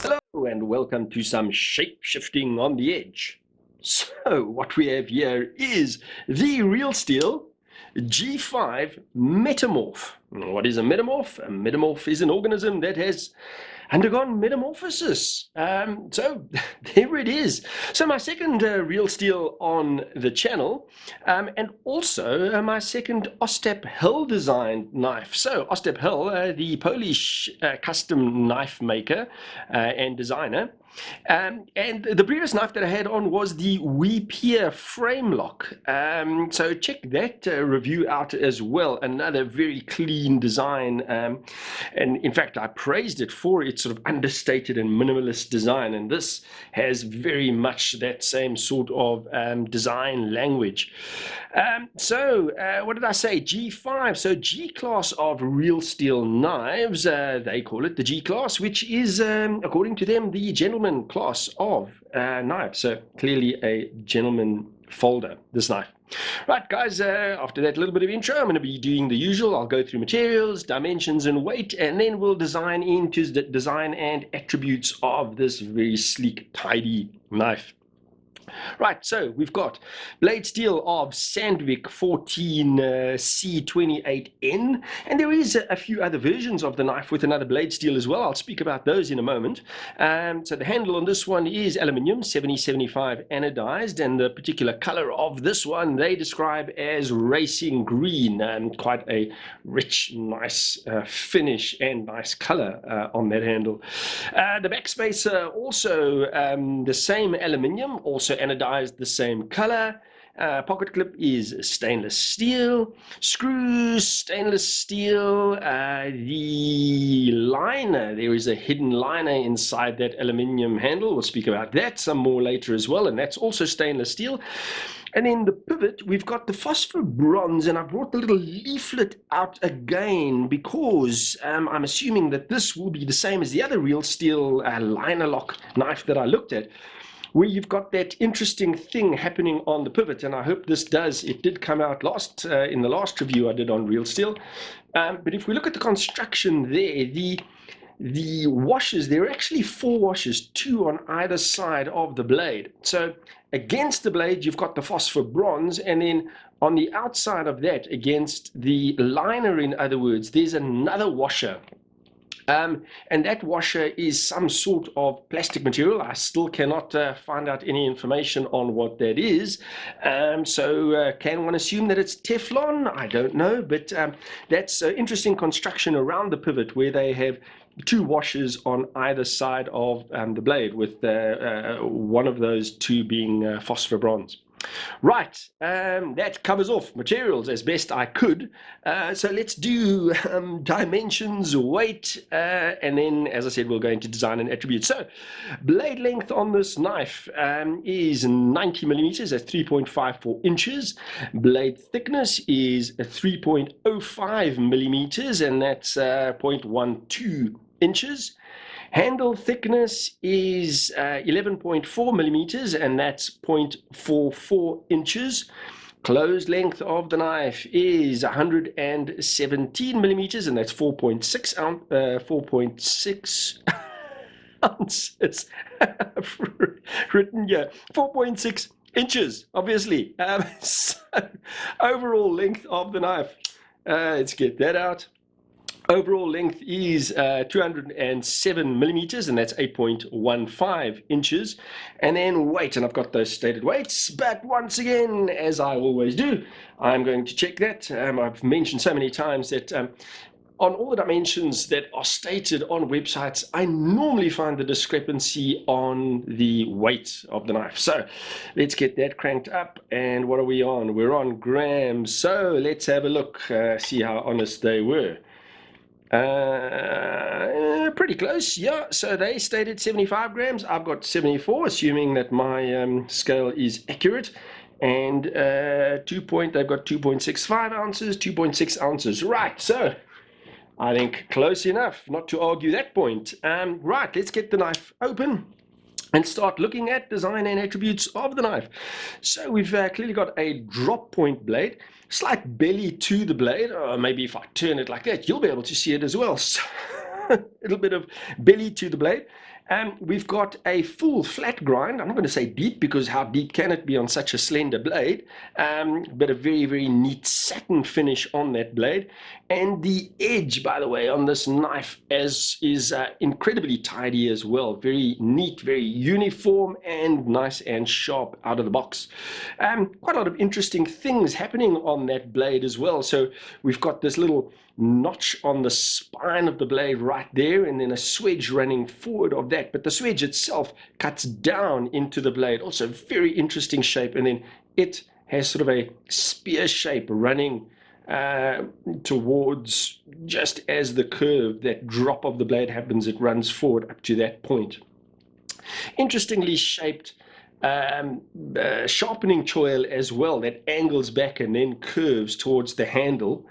Hello and welcome to some shape shifting on the edge. So what we have here is the Real Steel G5 Metamorph. What is a metamorph? A metamorph is an organism that has undergone metamorphosis. So there it is. So my second Real Steel on the channel, and also my second Ostap Hel designed knife. So Ostap Hel, the Polish custom knife maker and designer. And the previous knife that I had on was the Weepier frame lock. So check that review out as well. Another very clean design. And in fact, I praised it for its sort of understated and minimalist design. And this has very much that same sort of design language. So what did I say? G5. So G class of Real Steel knives. They call it the G class, which is, according to them, the gentleman class of knife. So clearly a gentleman folder, this knife. Right, guys, after that little bit of intro, I'm going to be doing the usual. I'll go through materials, dimensions, and weight, and then we'll design into the design and attributes of this very sleek, tidy knife. Right, so we've got blade steel of Sandvik 14C28N, and there is a few other versions of the knife with another blade steel as well. I'll speak about those in a moment. So the handle on this one is aluminium 7075 anodized, and the particular color of this one they describe as racing green, and quite a rich, nice finish and nice color on that handle. The backspacer also the same aluminium, also anodized the same color. Pocket clip is stainless steel. Screws, stainless steel. The liner, there is a hidden liner inside that aluminium handle. We'll speak about that some more later as well, and that's also stainless steel. And in the pivot, we've got the phosphor bronze, and I brought the little leaflet out again because I'm assuming that this will be the same as the other Real Steel liner lock knife that I looked at, where you've got that interesting thing happening on the pivot, and I hope this does. It did come out in the last review I did on Real Steel. But if we look at the construction there, the washers, there are actually 4 washers, 2 on either side of the blade. So against the blade, you've got the phosphor bronze, and then on the outside of that, against the liner, in other words, there's another washer. And that washer is some sort of plastic material. I still cannot find out any information on what that is. So can one assume that it's Teflon? I don't know, but that's an interesting construction around the pivot where they have 2 washers on either side of the blade, with one of those 2 being phosphor bronze. Right, that covers off materials as best I could. So let's do dimensions, weight, and then, as I said, we'll go into design and attributes. So blade length on this knife is 90 millimeters, that's 3.54 inches. Blade thickness is 3.05 millimeters, and that's 0.12 inches. Handle thickness is 11.4 millimeters, and that's 0.44 inches. Closed length of the knife is 117 millimeters, and that's 4.6 ounces. Written here, 4.6 inches, obviously. So overall length of the knife, let's get that out. Overall length is 207 millimeters, and that's 8.15 inches. And then weight, and I've got those stated weights, but once again, as I always do, I'm going to check that. I've mentioned so many times that on all the dimensions that are stated on websites, I normally find the discrepancy on the weight of the knife. So let's get that cranked up. And what are we on? We're on grams. So let's have a look, see how honest they were. Pretty close, yeah. So they stated 75 grams. I've got 74, assuming that my scale is accurate. And they've got 2.65 ounces, 2.6 ounces. Right, so I think close enough, not to argue that point. Right, let's get the knife open and start looking at design and attributes of the knife. So we've clearly got a drop point blade, slight belly to the blade, or maybe if I turn it like that, you'll be able to see it as well. So a little bit of belly to the blade. We've got a full flat grind. I'm not going to say deep, because how deep can it be on such a slender blade? But a very, very neat satin finish on that blade. And the edge, by the way, on this knife is incredibly tidy as well. Very neat, very uniform, and nice and sharp out of the box. Quite a lot of interesting things happening on that blade as well. So we've got this little notch on the spine of the blade right there, and then a swedge running forward of that, but the swedge itself cuts down into the blade. Also very interesting shape, and then it has sort of a spear shape running towards, just as the curve, that drop of the blade happens, it runs forward up to that point. Interestingly shaped sharpening choil as well, that angles back and then curves towards the handle.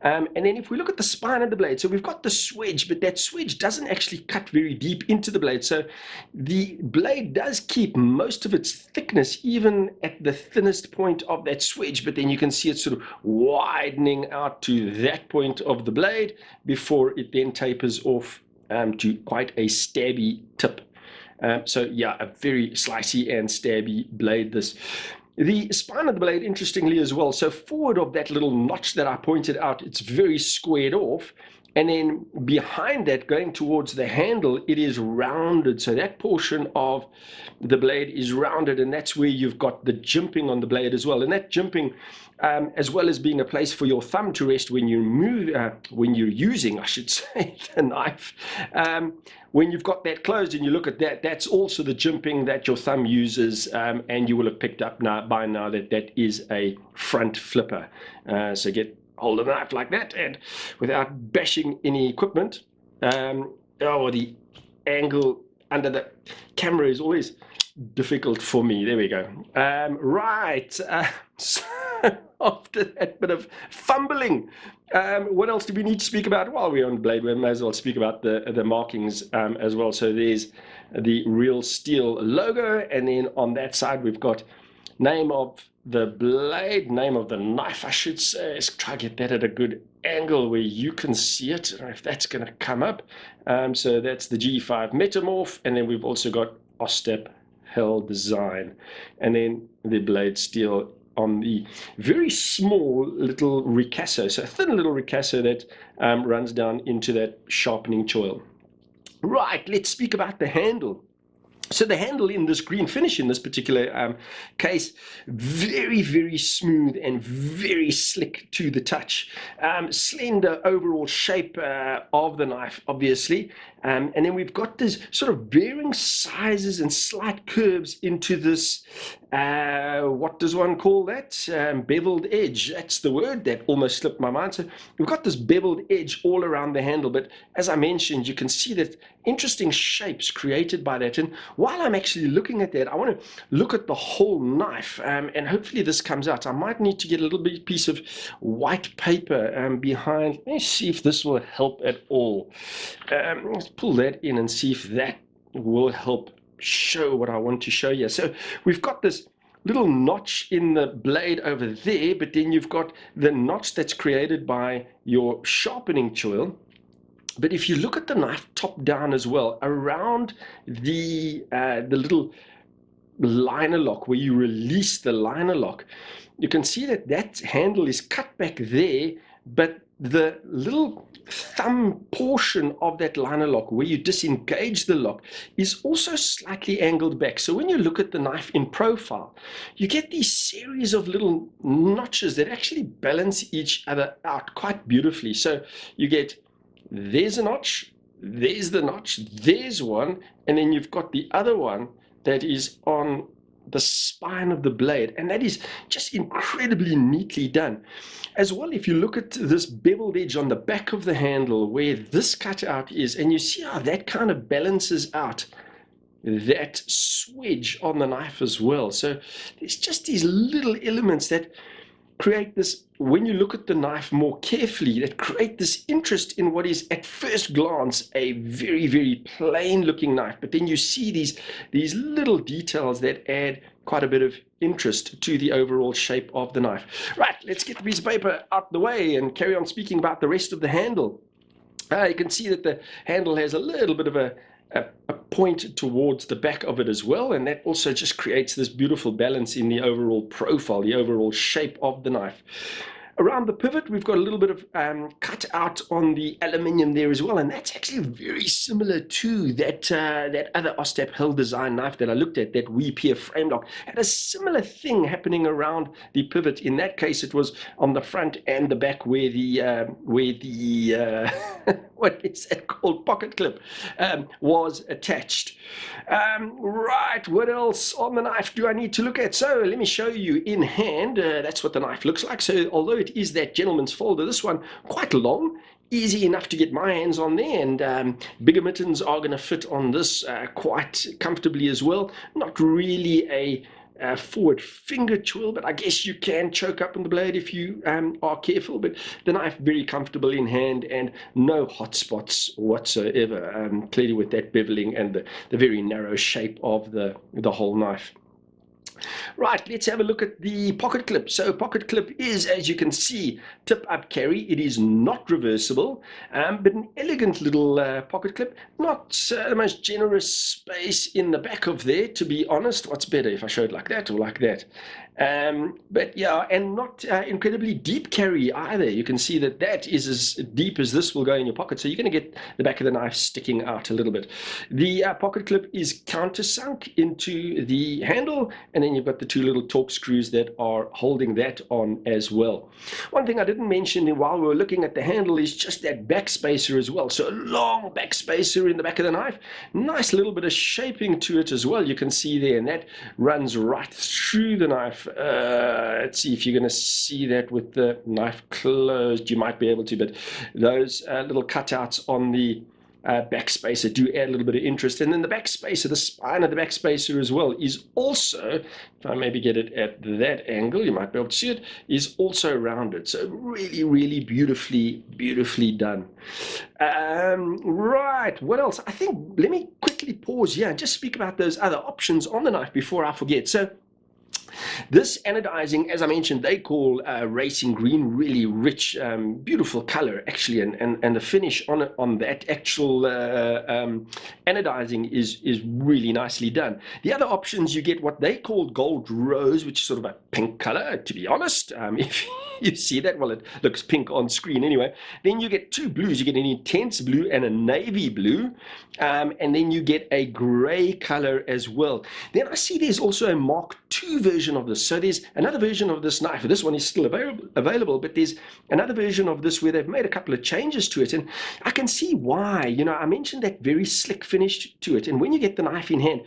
And then if we look at the spine of the blade, so we've got the swedge, but that swedge doesn't actually cut very deep into the blade. So the blade does keep most of its thickness even at the thinnest point of that swedge, but then you can see it sort of widening out to that point of the blade before it then tapers off to quite a stabby tip. So yeah, a very slicey and stabby blade this. The spine of the blade, interestingly as well, so forward of that little notch that I pointed out, it's very squared off. And then behind that, going towards the handle, it is rounded. So that portion of the blade is rounded, and that's where you've got the jimping on the blade as well. And that jimping, as well as being a place for your thumb to rest when you move, when you're using, I should say, the knife. When you've got that closed and you look at that, that's also the jimping that your thumb uses, and you will have picked up by now that that is a front flipper. So get hold of a knife like that, and without bashing any equipment. The angle under the camera is always difficult for me. There we go. Right. So after that bit of fumbling, what else do we need to speak about? While we're on the blade, we may as well speak about the markings as well. So there's the Real Steel logo, and then on that side we've got name of the blade, name of the knife, I should say. Let's try to get that at a good angle where you can see it. I don't know if that's going to come up. So that's the G5 Metamorph, and then we've also got Ostap Hel design, and then the blade steel on the very small little ricasso, so a thin little ricasso that runs down into that sharpening choil. Right, let's speak about the handle. So the handle in this green finish in this particular case, very, very smooth and very slick to the touch. Slender overall shape of the knife, obviously. And then we've got this sort of varying sizes and slight curves into this, what does one call that? Beveled edge. That's the word that almost slipped my mind. So we've got this beveled edge all around the handle, but as I mentioned, you can see that interesting shapes created by that. And while I'm actually looking at that, I want to look at the whole knife, and hopefully this comes out. I might need to get a little bit piece of white paper behind. Let me see if this will help at all. Let's pull that in and see if that will help show what I want to show you. So we've got this little notch in the blade over there, but then you've got the notch that's created by your sharpening choil. But if you look at the knife top down as well, around the little liner lock where you release the liner lock, you can see that that handle is cut back there, but the little thumb portion of that liner lock where you disengage the lock is also slightly angled back. So when you look at the knife in profile, you get these series of little notches that actually balance each other out quite beautifully. So you get, there's a notch, there's the notch, there's one, and then you've got the other one that is on the spine of the blade, and that is just incredibly neatly done. As well, if you look at this beveled edge on the back of the handle where this cutout is, and you see how that kind of balances out that swedge on the knife as well. So there's just these little elements that create this, when you look at the knife more carefully, that create this interest in what is at first glance a very, very plain looking knife, but then you see these little details that add quite a bit of interest to the overall shape of the knife. Right, let's get the piece of paper out the way and carry on speaking about the rest of the handle. You can see that the handle has a little bit of a point towards the back of it as well, and that also just creates this beautiful balance in the overall profile, the overall shape of the knife. Around the pivot, we've got a little bit of cut out on the aluminium there as well, and that's actually very similar to that other Ostap Hel design knife that I looked at, that WePeer frame lock. Had a similar thing happening around the pivot. In that case, it was on the front and the back where the what is that called, pocket clip was attached. Right, what else on the knife do I need to look at? So let me show you in hand. That's what the knife looks like. So although it is that gentleman's folder, this one quite long, easy enough to get my hands on there, and bigger mittens are going to fit on this quite comfortably as well. Not really a forward finger twirl, but I guess you can choke up on the blade if you are careful. But the knife very comfortable in hand and no hot spots whatsoever, clearly with that beveling and the very narrow shape of the whole knife. Right, let's have a look at the pocket clip. So pocket clip is, as you can see, tip up carry. It is not reversible, but an elegant little pocket clip. Not the most generous space in the back of there, to be honest. What's better, if I show it like that or like that? But yeah, and not incredibly deep carry either. You can see that that is as deep as this will go in your pocket, so you're going to get the back of the knife sticking out a little bit. The pocket clip is countersunk into the handle, and then you've got the two little torque screws that are holding that on as well. One thing I didn't mention while we were looking at the handle is just that back spacer as well. So a long back spacer in the back of the knife, nice little bit of shaping to it as well, you can see there, and that runs right through the knife. Let's see if you're going to see that with the knife closed. You might be able to, but those little cutouts on the back spacer do add a little bit of interest. And then the back spacer, the spine of the back spacer as well, is also, if I maybe get it at that angle, you might be able to see it, is also rounded. So really, really beautifully done. Right, what else? I think, let me quickly pause here and just speak about those other options on the knife before I forget. So this anodizing, as I mentioned, they call racing green, really rich, beautiful color actually, and the finish on that actual anodizing is really nicely done. The other options, you get what they call gold rose, which is sort of a pink color, to be honest. If you see that, well, it looks pink on screen anyway. Then you get two blues. You get an intense blue and a navy blue, and then you get a gray color as well. Then I see there's also a Mark II version of this. So there's another version of this knife. This one is still available, but there's another version of this where they've made a couple of changes to it, and I can see why. You know, I mentioned that very slick finish to it, and when you get the knife in hand,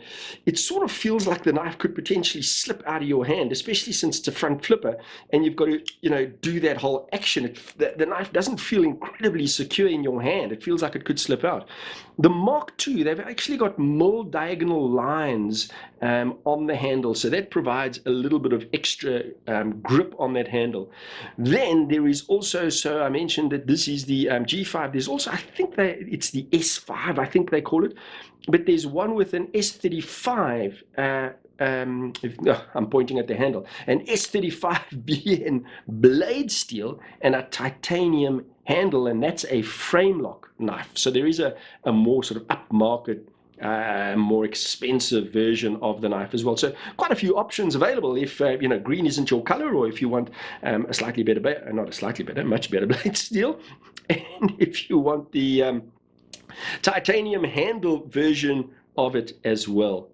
it sort of feels like the knife could potentially slip out of your hand, especially since it's a front flipper and you've got to, you know, do that whole action. The knife doesn't feel incredibly secure in your hand. It feels like it could slip out. The Mark II, they've actually got milled diagonal lines on the handle, so that provides a little bit of extra grip on that handle. Then there is also, so I mentioned that this is the G5. There's also, I think it's the S5, I think they call it, but there's one with an S35. I'm pointing at the handle, an S35BN blade steel and a titanium handle, and that's a frame lock knife. So there is a more sort of upmarket, more expensive version of the knife as well. So quite a few options available if you know, green isn't your color, or if you want a slightly better, not a slightly better, much better blade steel, and if you want the titanium handle version of it as well.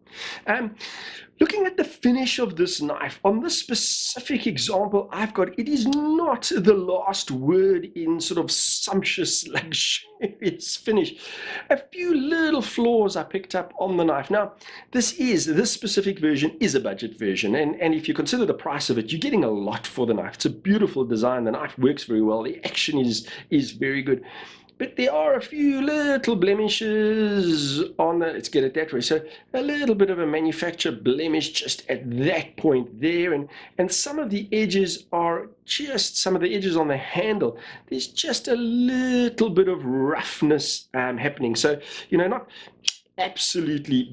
Looking at the finish of this knife, on this specific example I've got, it is not the last word in sort of sumptuous, luxurious finish. A few little flaws I picked up on the knife. Now, this specific version is a budget version, and if you consider the price of it, you're getting a lot for the knife. It's a beautiful design. The knife works very well. The action is very good. But there are a few little blemishes on the, let's get it that way. So a little bit of a manufacturer blemish just at that point there. And some of the edges are just, some of the edges on the handle, there's just a little bit of roughness happening. So, you know, not absolutely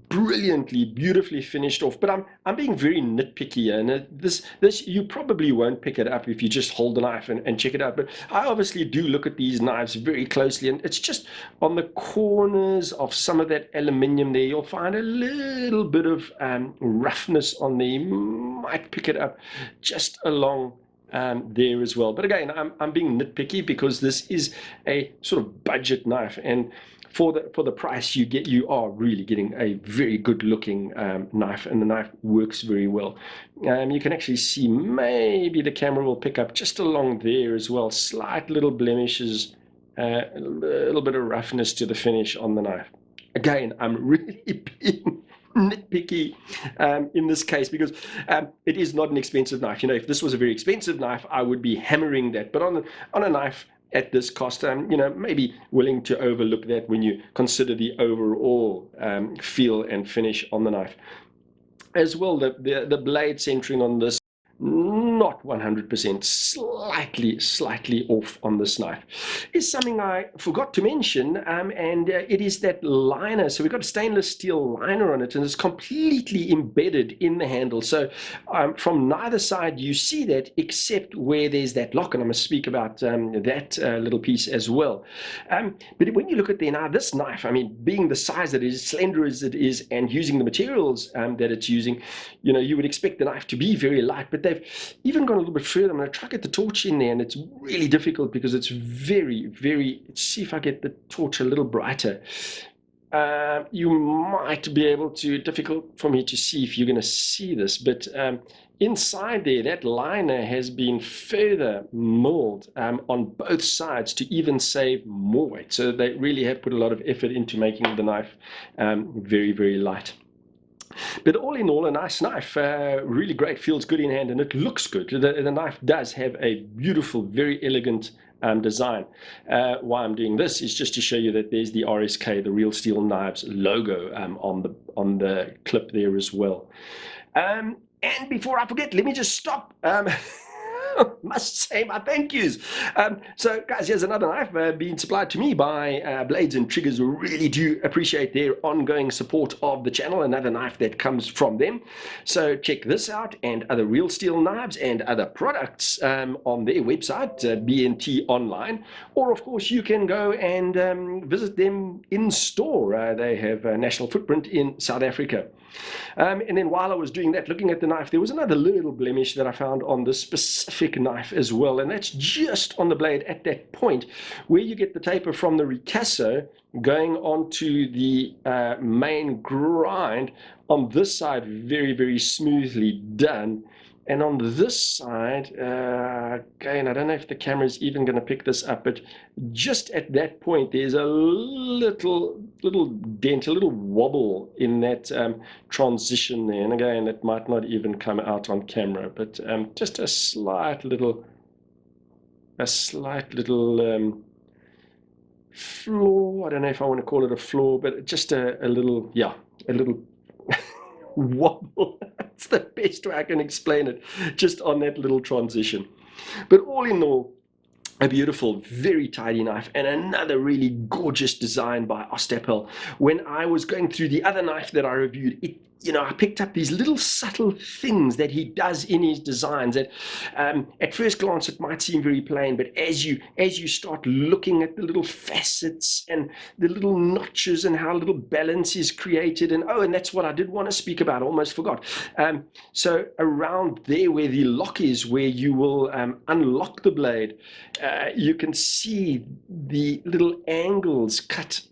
brilliantly, beautifully finished off. But I'm being very nitpicky, and this you probably won't pick it up if you just hold the knife and check it out. But I obviously do look at these knives very closely, and it's just on the corners of some of that aluminium there, you'll find a little bit of roughness on there. You might pick it up just along there as well. But again, I'm being nitpicky because this is a sort of budget knife, and for the price you get, you are really getting a very good looking knife, and the knife works very well. You can actually see, maybe the camera will pick up just along there as well, slight little blemishes, a little bit of roughness to the finish on the knife. Again, I'm really being nitpicky in this case, because it is not an expensive knife. If this was a very expensive knife, I would be hammering that, but on a knife at this cost, maybe willing to overlook that when you consider the overall feel and finish on the knife. As well, the blade centering on this, not 100%, slightly off on this knife, is something I forgot to mention, and it is that liner. So we've got a stainless steel liner on it, and it's completely embedded in the handle. So from neither side you see that, except where there's that lock, and I'm going to speak about that little piece as well. But when you look at this knife, being the size that it is, slender as it is, and using the materials that it's using, you would expect the knife to be very light, but they've even gone a little bit further. I'm going to try to get the torch in there, and it's really difficult because it's very, let's see if I get the torch a little brighter. You might be able to, difficult for me to see if you're going to see this, but inside there, that liner has been further milled on both sides to even save more weight. So they really have put a lot of effort into making the knife very, very light. But all in all, a nice knife, really great, feels good in hand, and it looks good. The knife does have a beautiful, very elegant design. Why I'm doing this is just to show you that there's the RSK, the Real Steel Knives logo on the clip there as well. And before I forget, let me just stop. Must say my thank yous. So guys, here's another knife being supplied to me by Blades and Triggers. Really do appreciate their ongoing support of the channel. Another knife that comes from them. So check this out and other Real Steel knives and other products on their website, BNT Online. Or of course you can go and visit them in store. They have a national footprint in South Africa. And then while I was doing that, looking at the knife, there was another little blemish that I found on this specific knife as well, and that's just on the blade at that point where you get the taper from the ricasso going onto the main grind. On this side, very, very smoothly done. And on this side, again, I don't know if the camera is even going to pick this up, but just at that point, there's a little dent, a little wobble in that transition there. And again, it might not even come out on camera, but just a slight little flaw. I don't know if I want to call it a flaw, but just a little wobble. That's the best way I can explain it, just on that little transition. But all in all, a beautiful, very tidy knife, and another really gorgeous design by Ostap Hel. When I was going through the other knife that I reviewed, I picked up these little subtle things that he does in his designs that at first glance it might seem very plain, but as you start looking at the little facets and the little notches and how little balance is created, and that's what I did want to speak about, almost forgot. So around there where the lock is, where you will unlock the blade, you can see the little angles cut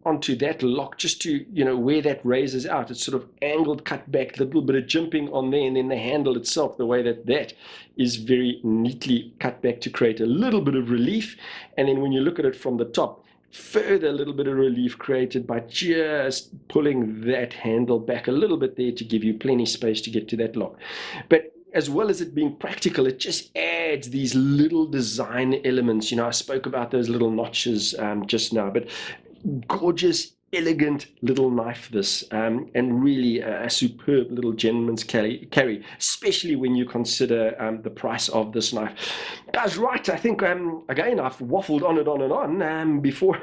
onto that lock, just to where that raises out. It's sort of angled, cut back, a little bit of jimping on there, and then the handle itself, the way that is very neatly cut back to create a little bit of relief. And then when you look at it from the top, further a little bit of relief created by just pulling that handle back a little bit there to give you plenty space to get to that lock. But as well as it being practical, it just adds these little design elements. I spoke about those little notches just now, but gorgeous, elegant little knife this, and really a superb little gentleman's carry, especially when you consider the price of this knife. Guys, right, I think again I've waffled on and on before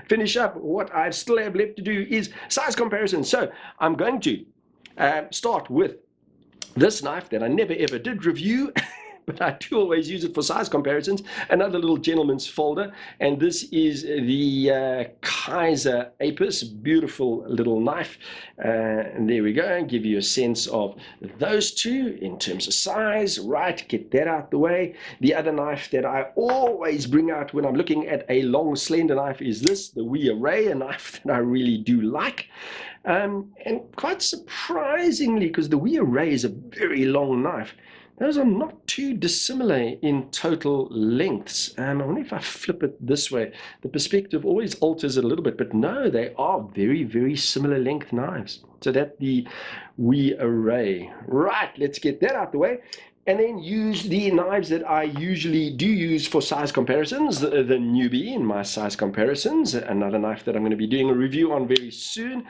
finish up, what I still have left to do is size comparison. So I'm going to start with this knife that I never ever did review, but I do always use it for size comparisons. Another little gentleman's folder, and this is the Kaiser Apis, beautiful little knife. And there we go, and give you a sense of those two in terms of size. Right, get that out the way. The other knife that I always bring out when I'm looking at a long, slender knife is this, the Wee Array, a knife that I really do like. And quite surprisingly, because the Wee Array is a very long knife, those are not too dissimilar in total lengths. I wonder if I flip it this way, the perspective always alters it a little bit, but no, they are very, very similar length knives. So that's the Wee Array. Right, let's get that out the way. And then use the knives that I usually do use for size comparisons, the newbie in my size comparisons, another knife that I'm going to be doing a review on very soon.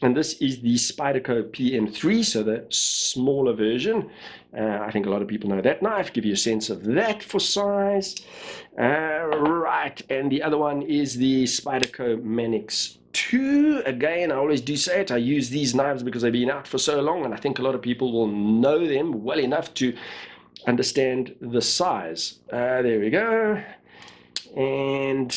And this is the Spyderco PM3, so the smaller version. I think a lot of people know that knife, give you a sense of that for size. Right, and the other one is the Spyderco Manix 2. Again, I always do say it, I use these knives because they've been out for so long, and I think a lot of people will know them well enough to understand the size. There we go. And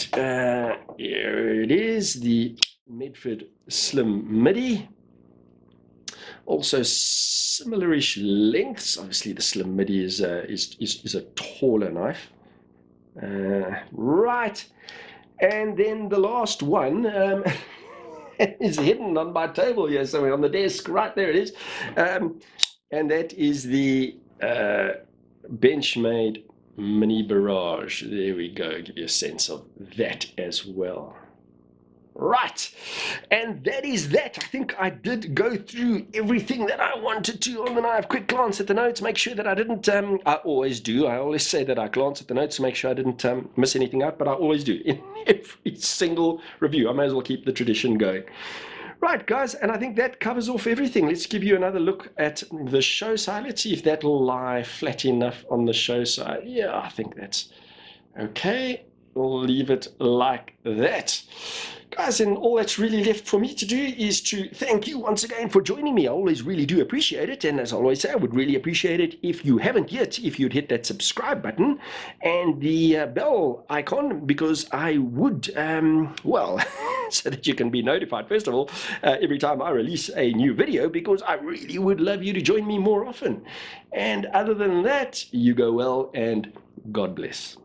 here it is, the Medford Slim Midi. Also similar-ish lengths. Obviously, the Slim Midi is a taller knife. Right. And then the last one is hidden on my table here somewhere on the desk. Right there it is. And that is the Benchmade Mini Barrage. There we go. Give you a sense of that as well. Right, and that is that. I think I did go through everything that I wanted to on the knife. Quick glance at the notes, make sure that I didn't, I always do. I always say that I glance at the notes to make sure I didn't miss anything out, but I always do in every single review. I may as well keep the tradition going. Right, guys, and I think that covers off everything. Let's give you another look at the show side. Let's see if that'll lie flat enough on the show side. Yeah, I think that's okay. We'll leave it like that. Guys, and all that's really left for me to do is to thank you once again for joining me. I always really do appreciate it, and as I always say, I would really appreciate it if you haven't yet, if you'd hit that subscribe button and the bell icon, because I would, well, so that you can be notified, first of all, every time I release a new video, because I really would love you to join me more often. And other than that, you go well, and God bless.